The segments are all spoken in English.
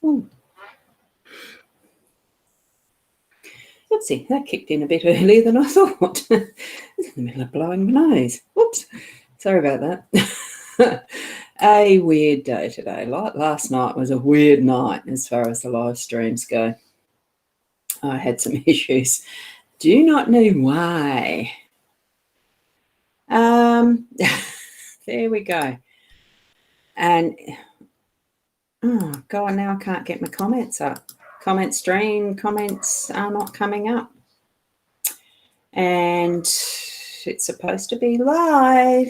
Ooh. Oopsie, that kicked in a bit earlier than I thought. I was in the middle of blowing my nose. Whoops. Sorry about that. A weird day today. Like last night was a weird night as far as the live streams go. I had some issues. Do not know why. There we go. And, oh, God, now I can't get my comments up. Comment stream, comments are not coming up. And it's supposed to be live.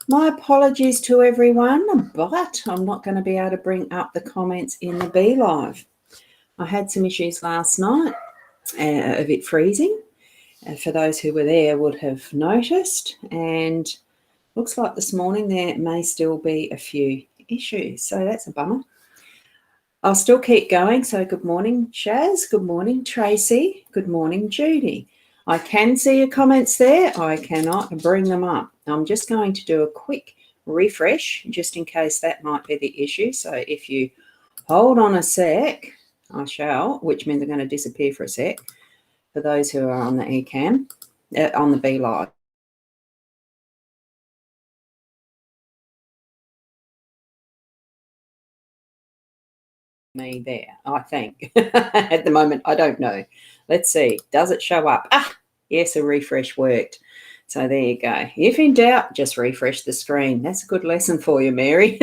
My apologies to everyone, but I'm not going to be able to bring up the comments in the Be Live. I had some issues last night of it freezing. For those who were there would have noticed, and looks like this morning there may still be a few issues, so that's a bummer. I'll still keep going. So good morning, Shaz. Good morning, Tracy. Good morning, Judy. I can see your comments there. I cannot bring them up. I'm just going to do a quick refresh just in case that might be the issue. So if you hold on a sec, I shall, which means I'm going to disappear for a sec for those who are on the eCam, on the Be Live. Me there, I think. At the moment, I don't know. Let's see. Does it show up? Yes, a refresh worked. So there you go. If in doubt, just refresh the screen. That's a good lesson for you, Mary.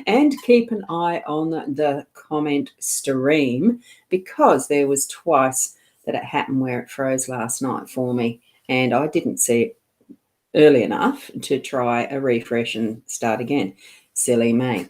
And keep an eye on the comment stream, because there was twice that it happened where it froze last night for me, and I didn't see it early enough to try a refresh and start again. Silly me.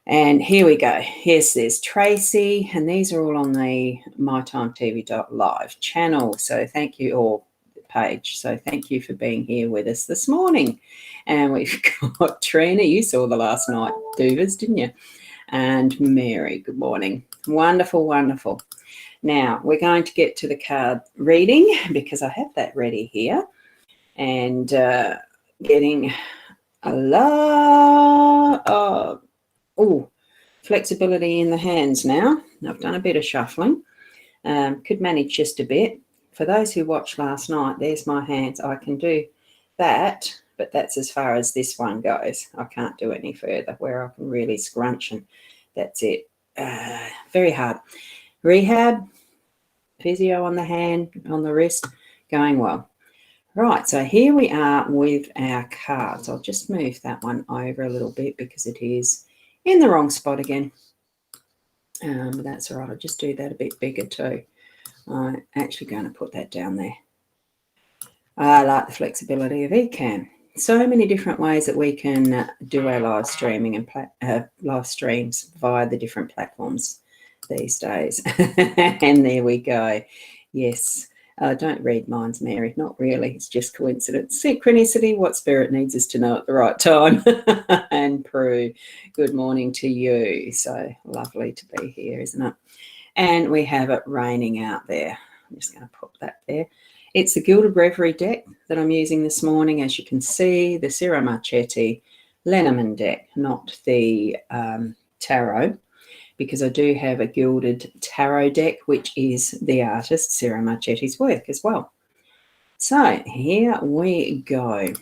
And here we go. Yes, there's Tracy, and these are all on the mytimetv.live channel. So thank you, or page. So thank you for being here with us this morning. And we've got Trina. You saw the last night Duvers, didn't you? And Mary, good morning. Wonderful, wonderful. Now we're going to get to the card reading because I have that ready here, and getting a lot of flexibility in the hands now. I've done a bit of shuffling. Could manage just a bit. For those who watched last night, there's my hands. I can do that, but that's as far as this one goes. I can't do any further where I can really scrunch, and that's it. Very hard. Rehab, physio on the hand, on the wrist, going well. Right, so here we are with our cards. I'll just move that one over a little bit because it is in the wrong spot again. That's all right. I'll just do that a bit bigger too. I'm actually going to put that down there. I like the flexibility of eCam. So many different ways that we can do our live streaming and live streams via the different platforms these days. And there we go. Yes. Don't read minds, Mary. Not really. It's just coincidence. Synchronicity, what Spirit needs us to know at the right time. And Prue, good morning to you. So lovely to be here, isn't it? And we have it raining out there. I'm just going to put that there. It's the Gilded Reverie deck that I'm using this morning. As you can see, the Ciro Marchetti Lenormand deck, not the tarot, because I do have a gilded tarot deck, which is the artist Ciro Marchetti's work as well. So here we go.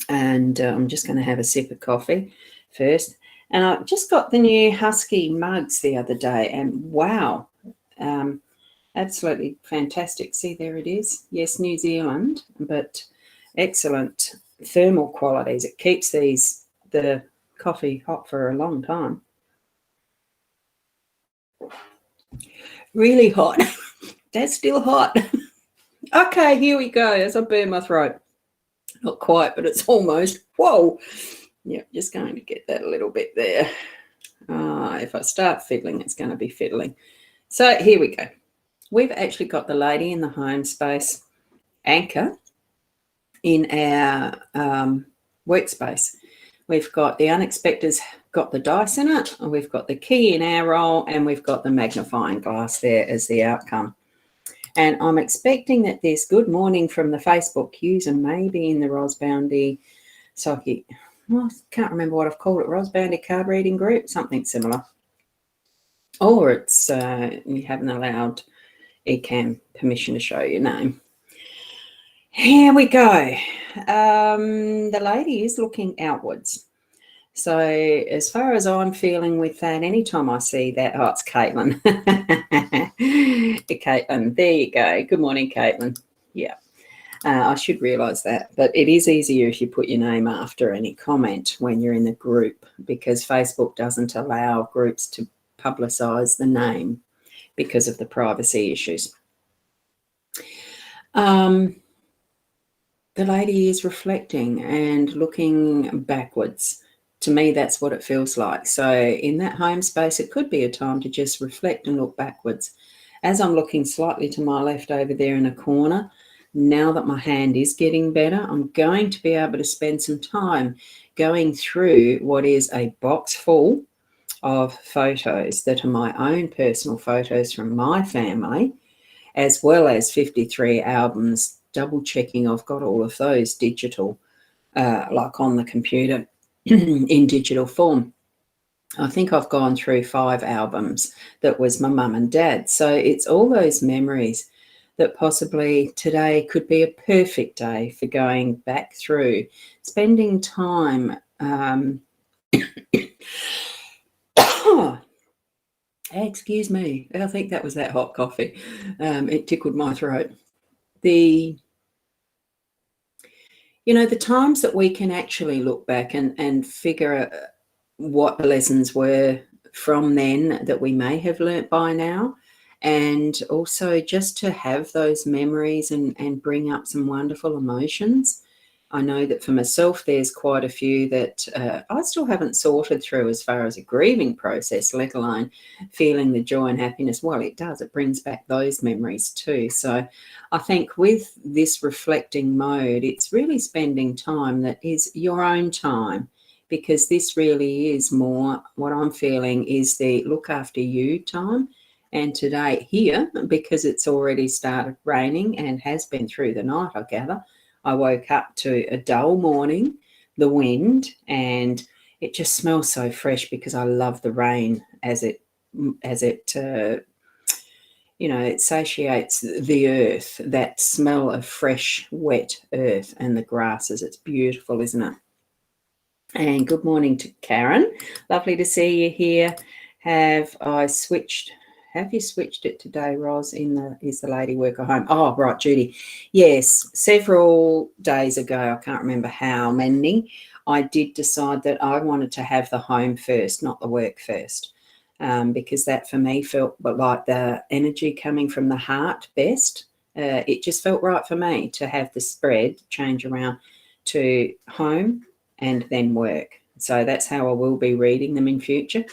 And I'm just going to have a sip of coffee first. And I just got the new Husky mugs the other day, and wow, absolutely fantastic. See, there it is. Yes, New Zealand, but excellent thermal qualities. It keeps the coffee hot for a long time. Really hot. That's still hot. Okay, here we go as I burn my throat. Not quite, but it's almost. Whoa. Yeah, just going to get that a little bit there. If I start fiddling, it's going to be fiddling. So here we go. We've actually got the lady in the home space anchor in our workspace. We've got the unexpected's got the dice in it, and we've got the key in our roll, and we've got the magnifying glass there as the outcome. And I'm expecting that this good morning from the Facebook user may be in the Boundy psychic I can't remember what I've called it, Ros, Boundy card reading group, something similar. Or it's you haven't allowed eCam permission to show your name. Here we go. The lady is looking outwards. So as far as I'm feeling with that, anytime I see that, oh, it's Caitlin. Caitlin, there you go. Good morning, Caitlin. Yeah, I should realise that. But it is easier if you put your name after any comment when you're in the group, because Facebook doesn't allow groups to publicise the name because of the privacy issues. The lady is reflecting and looking backwards. To me, that's what it feels like. So in that home space, it could be a time to just reflect and look backwards. As I'm looking slightly to my left over there in a corner, now that my hand is getting better, I'm going to be able to spend some time going through what is a box full of photos that are my own personal photos from my family, as well as 53 albums, double checking I've got all of those digital, like on the computer in digital form. I think I've gone through 5 albums that was my mum and dad. So it's all those memories that possibly today could be a perfect day for going back through, spending time. Excuse me, I think that was that hot coffee. It tickled my throat. The times that we can actually look back and figure what the lessons were from then that we may have learnt by now, and also just to have those memories and bring up some wonderful emotions. I know that for myself, there's quite a few that I still haven't sorted through as far as a grieving process, let alone feeling the joy and happiness. Well, it does. It brings back those memories too. So I think with this reflecting mode, it's really spending time that is your own time, because this really is more what I'm feeling is the look after you time. And today here, because it's already started raining and has been through the night, I gather, I woke up to a dull morning, the wind, and it just smells so fresh because I love the rain as it it satiates the earth, that smell of fresh, wet earth and the grasses. It's beautiful, isn't it? And good morning to Karen. Lovely to see you here. Have you switched it today, Ros? Is the lady worker home? Oh, right, Judy. Yes, several days ago, I can't remember how many, I did decide that I wanted to have the home first, not the work first, because that for me felt like the energy coming from the heart best. It just felt right for me to have the spread change around to home and then work. So that's how I will be reading them in future.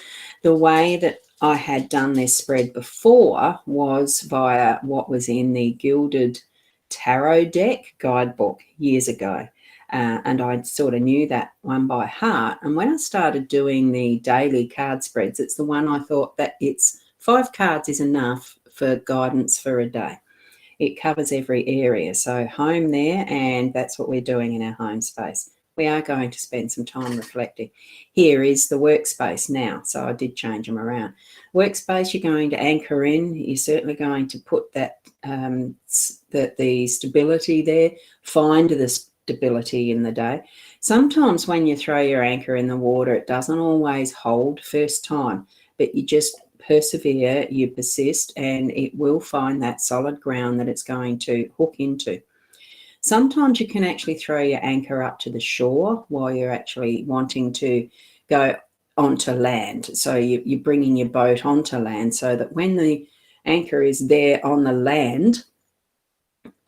The way that I had done this spread before was via what was in the Gilded Tarot deck guidebook years ago. And I sort of knew that one by heart. And when I started doing the daily card spreads, it's the one I thought that it's 5 cards is enough for guidance for a day. It covers every area. So home there, and that's what we're doing in our home space. We are going to spend some time reflecting. Here is the workspace now. So I did change them around. Workspace, you're going to anchor in. You're certainly going to put that the stability there. Find the stability in the day. Sometimes when you throw your anchor in the water, it doesn't always hold first time, but you just persevere, you persist, and it will find that solid ground that it's going to hook into. Sometimes you can actually throw your anchor up to the shore while you're actually wanting to go onto land. So you're bringing your boat onto land so that when the anchor is there on the land,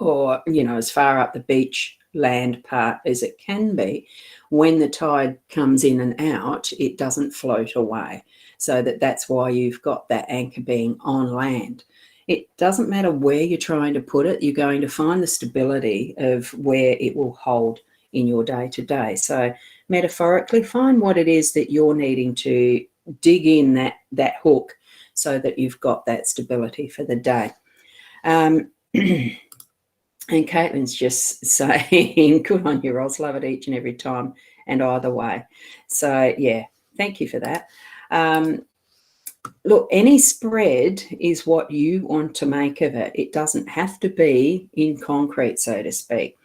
or, as far up the beach land part as it can be, when the tide comes in and out, it doesn't float away. So that's why you've got that anchor being on land. It doesn't matter where you're trying to put it, you're going to find the stability of where it will hold in your day-to-day. So metaphorically, find what it is that you're needing to dig in that hook so that you've got that stability for the day. And Caitlin's just saying, good on you, Ros, love it each and every time. and either way. So, yeah, thank you for that. Look, any spread is what you want to make of it. It doesn't have to be in concrete, so to speak.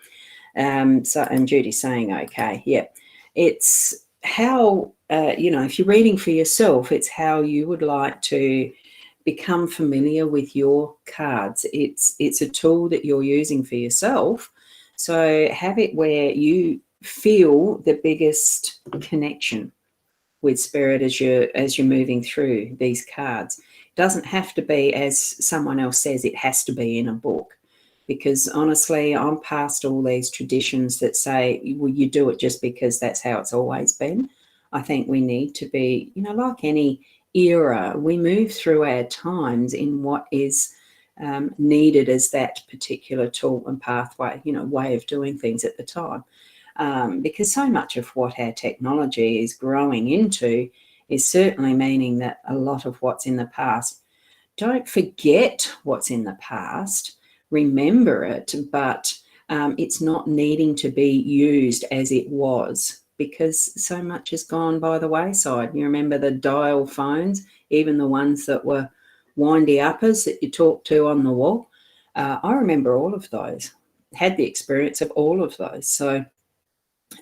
And Judy's saying, okay, yeah. It's how, if you're reading for yourself, it's how you would like to become familiar with your cards. It's a tool that you're using for yourself. So have it where you feel the biggest connection with spirit as you're moving through these cards. It doesn't have to be, as someone else says, it has to be in a book. Because honestly, I'm past all these traditions that say, well, you do it just because that's how it's always been. I think we need to be, like any era, we move through our times in what is needed as that particular tool and pathway, way of doing things at the time. Because so much of what our technology is growing into is certainly meaning that a lot of what's in the past, don't forget what's in the past, remember it, but it's not needing to be used as it was, because so much has gone by the wayside. You remember the dial phones, even the ones that were windy uppers that you talked to on the wall. I remember all of those, had the experience of all of those. So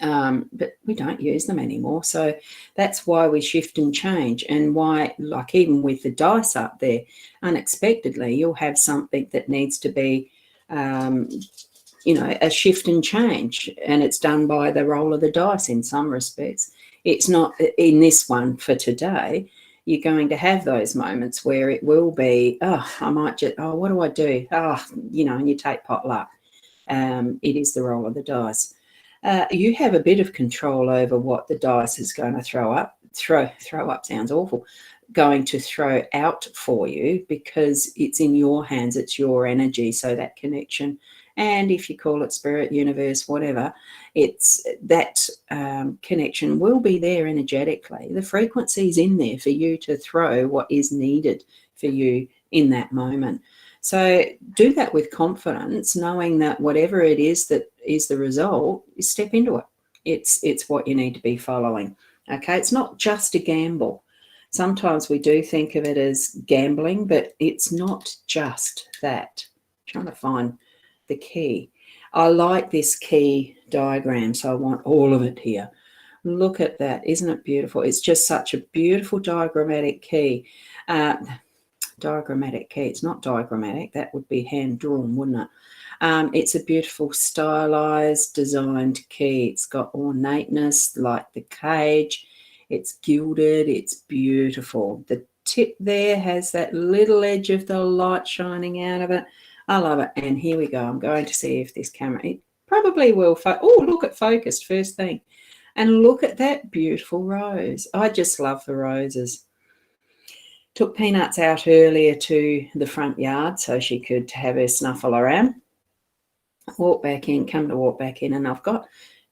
but we don't use them anymore. So that's why we shift and change, and why, like even with the dice up there, unexpectedly you'll have something that needs to be a shift and change, and it's done by the roll of the dice in some respects. It's not in this one for today. You're going to have those moments where it will be, I might just, what do I do? And you take potluck. It is the roll of the dice. You have a bit of control over what the dice is going to throw up sounds awful, going to throw out for you, because it's in your hands, it's your energy. So that connection, and if you call it spirit, universe, whatever, it's that connection will be there energetically. The frequency's in there for you to throw what is needed for you in that moment. So do that with confidence, knowing that whatever it is that is the result, step into it. It's what you need to be following. Okay, it's not just a gamble. Sometimes we do think of it as gambling, but it's not just that. I'm trying to find the key. I like this key diagram, so I want all of it here. Look at that. Isn't it beautiful? It's just such a beautiful diagrammatic key. Diagrammatic key. It's not diagrammatic. That would be hand-drawn, wouldn't it? It's a beautiful stylized, designed key. It's got ornateness like the cage. It's gilded. It's beautiful. The tip there has that little edge of the light shining out of it. I love it. And here we go. I'm going to see if this camera, it probably will. Oh, look, it focused first thing. And look at that beautiful rose. I just love the roses. Took Peanuts out earlier to the front yard so she could have her snuffle around. Walk back in, and I've got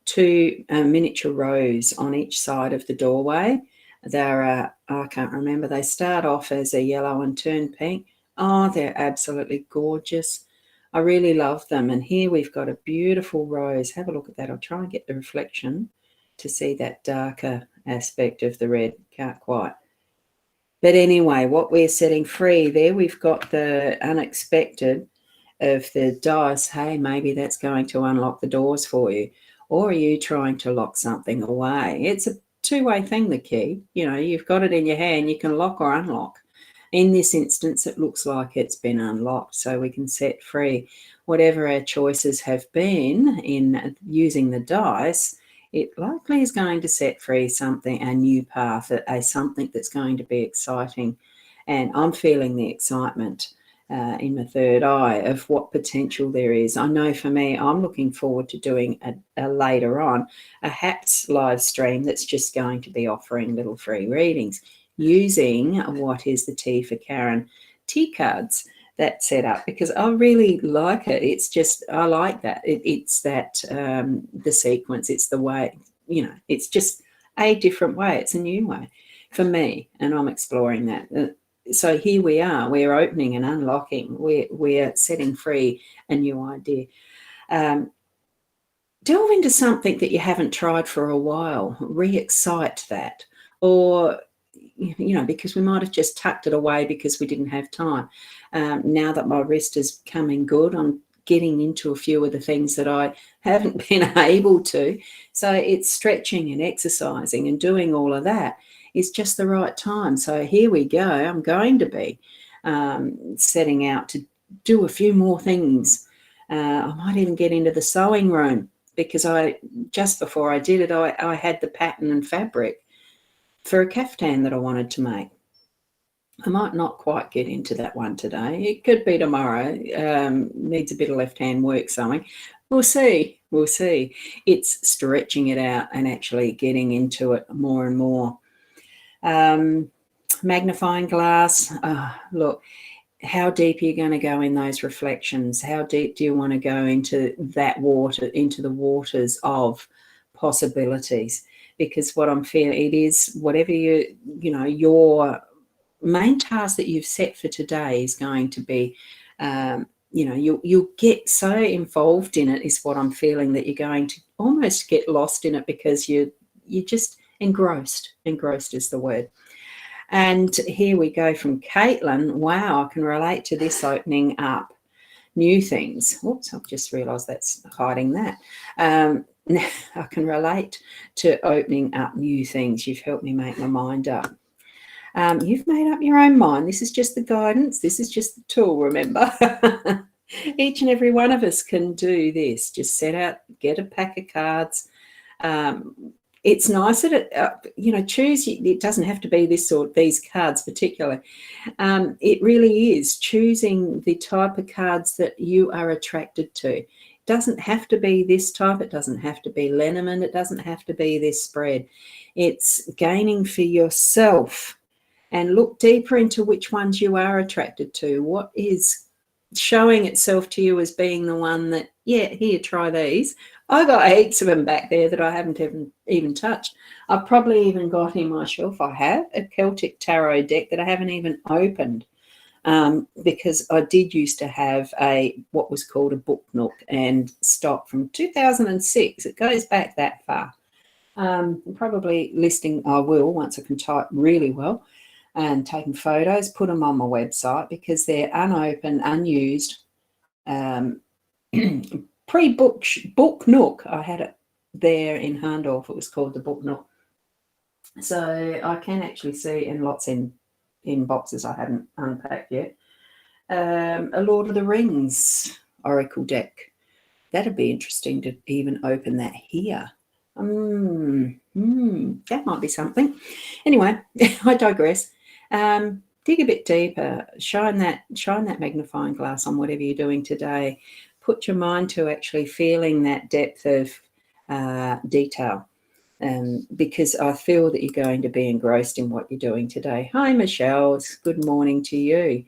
two miniature rows on each side of the doorway. They're, I can't remember, they start off as a yellow and turn pink. Oh, they're absolutely gorgeous. I really love them. And here we've got a beautiful rose. Have a look at that. I'll try and get the reflection to see that darker aspect of the red. Can't quite. But anyway, what we're setting free there, we've got the unexpected of the dice. Hey, maybe that's going to unlock the doors for you. Or are you trying to lock something away? It's a two-way thing, the key. You've got it in your hand, you can lock or unlock. In this instance, it looks like it's been unlocked, so we can set free whatever our choices have been in using the dice. It likely is going to set free something, a new path, something that's going to be exciting. And I'm feeling the excitement in my third eye of what potential there is. I know for me, I'm looking forward to doing a later on, a HAPS live stream that's just going to be offering little free readings using what is the T for Karen T cards, that set up, because I really like it. It's just, I like that. It's that, the sequence, it's the way, it's just a different way. It's a new way for me, and I'm exploring that. So here we are, we're opening and unlocking, we're setting free a new idea. delve into something that you haven't tried for a while. Re-excite that. Or, because we might have just tucked it away because we didn't have time. Now that my wrist is coming good, I'm getting into a few of the things that I haven't been able to. So it's stretching and exercising and doing all of that is just the right time. So here we go. I'm going to be setting out to do a few more things. I might even get into the sewing room because just before I did it, I had the pattern and fabric for a caftan that I wanted to make. I might not quite get into that one today. It could be tomorrow. Needs a bit of left-hand work sewing. We'll see. We'll see. It's stretching it out and actually getting into it more and more. Magnifying glass. Look, how deep are you going to go in those reflections? How deep do you want to go into that water, into the waters of possibilities? Because what I'm feeling, it is whatever your main task that you've set for today is going to be, you'll get so involved in it is what I'm feeling, that you're going to almost get lost in it because you're just engrossed. Engrossed is the word. And here we go from Caitlin. Wow, I can relate to this opening up new things. Oops, I've just realised that's hiding that. I can relate to opening up new things. You've helped me make my mind up. You've made up your own mind. This is just the guidance. This is just the tool, remember. Each and every one of us can do this. Just set out, get a pack of cards. It's nice that choose. It doesn't have to be these cards particularly. It really is choosing the type of cards that you are attracted to. It doesn't have to be this type. It doesn't have to be Lenormand. It doesn't have to be this spread. It's gaining for yourself, and look deeper into which ones you are attracted to. What is showing itself to you as being the one that, yeah, here, try these. I got heaps of them back there that I haven't even touched. I've probably even got in my shelf. I have a Celtic Tarot deck that I haven't even opened because I did used to have what was called a book nook and stock from 2006. It goes back that far. Probably listing I will once I can type really well, and taking photos, put them on my website because they're unopened, unused. Book nook. I had it there in Harndorf. It was called the book nook. So I can actually see, and lots in boxes I haven't unpacked yet. A Lord of the Rings Oracle deck. That'd be interesting to even open that here. That might be something. Anyway, I digress. Dig a bit deeper. Shine that magnifying glass on whatever you're doing today. Put your mind to actually feeling that depth of detail, because I feel that you're going to be engrossed in what you're doing today. Hi, Michelle. Good morning to you.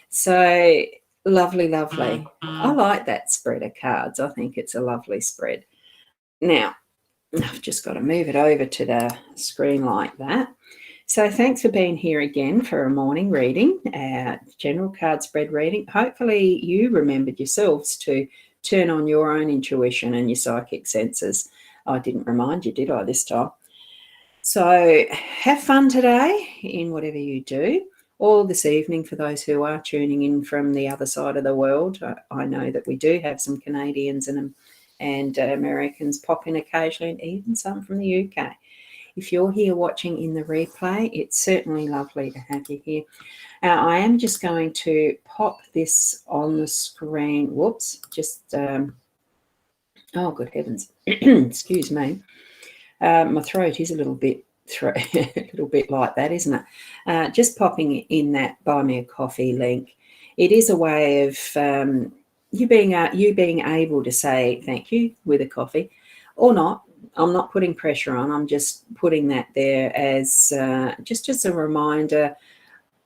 So lovely, lovely. I like that spread of cards. I think it's a lovely spread. Now, I've just got to move it over to the screen like that. So thanks for being here again for a morning reading, general card spread reading. Hopefully you remembered yourselves to turn on your own intuition and your psychic senses. I didn't remind you, did I, this time? So have fun today in whatever you do, or this evening for those who are tuning in from the other side of the world. I know that we do have some Canadians and Americans pop in occasionally, and even some from the UK. If you're here watching in the replay, it's certainly lovely to have you here. I am just going to pop this on the screen. Whoops, oh, good heavens. Excuse me. My throat is a little bit like that, isn't it? Just popping in that Buy Me a Coffee link. It is a way of you being able to say thank you with a coffee or not. I'm not putting pressure on. I'm just putting that there as just a reminder.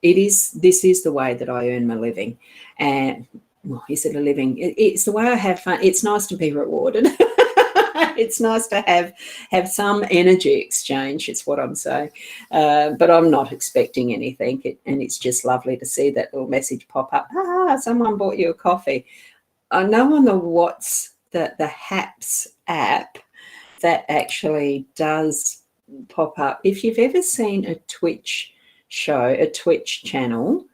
This is the way that I earn my living. And, well, is it a living? It's the way I have fun. It's nice to be rewarded. It's nice to have some energy exchange, is what I'm saying. But I'm not expecting anything. And it's just lovely to see that little message pop up. Someone bought you a coffee. I know on the the HAPS app that actually does pop up. If you've ever seen a Twitch show, a Twitch channel,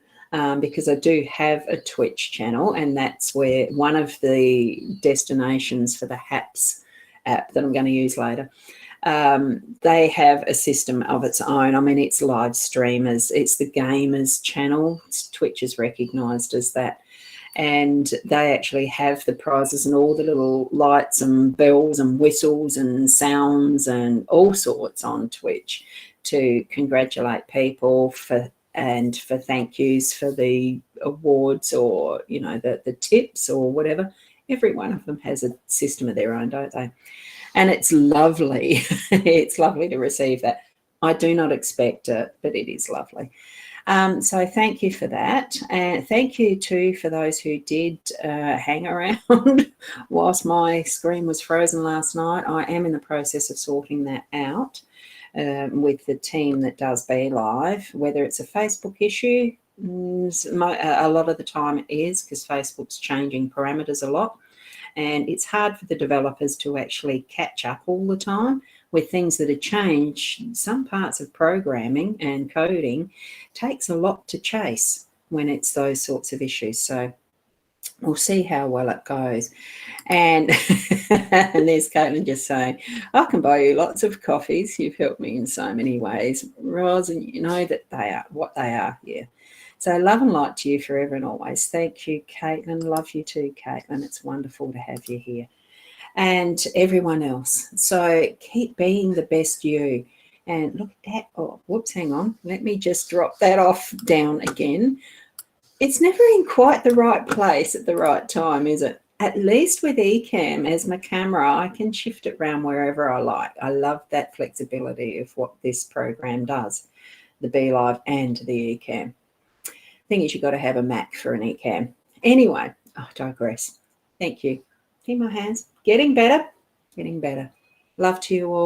because I do have a Twitch channel, and that's where one of the destinations for the HAPS app that I'm going to use later, they have a system of its own. I mean, it's live streamers, it's the gamers channel. Twitch is recognised as that. And they actually have the prizes and all the little lights and bells and whistles and sounds and all sorts on Twitch to congratulate people for thank yous for the awards, or the tips or whatever. Every one of them has a system of their own, don't they? And it's lovely. It's lovely to receive that. I do not expect it, but it is lovely. So thank you for that. And thank you too for those who did hang around whilst my screen was frozen last night. I am in the process of sorting that out with the team that does Be Live, whether it's a Facebook issue. A lot of the time it is, because Facebook's changing parameters a lot. And it's hard for the developers to actually catch up all the time with things that have changed. Some parts of programming and coding takes a lot to chase when it's those sorts of issues. So we'll see how well it goes. And, and there's Caitlin just saying, I can buy you lots of coffees. You've helped me in so many ways, Roz, and you know that they are what they are here. So love and light to you forever and always. Thank you, Caitlin. Love you too, Caitlin. It's wonderful to have you here. And everyone else. So keep being the best you. And look at that. Oh, whoops, hang on. Let me just drop that off down again. It's never in quite the right place at the right time, is it? At least with Ecamm, as my camera, I can shift it around wherever I like. I love that flexibility of what this program does, the Be Live and the Ecamm. Thing is, you've got to have a Mac for an Ecamm. Anyway, I digress. Thank you. See my hands? Getting better. Getting better. Love to you all.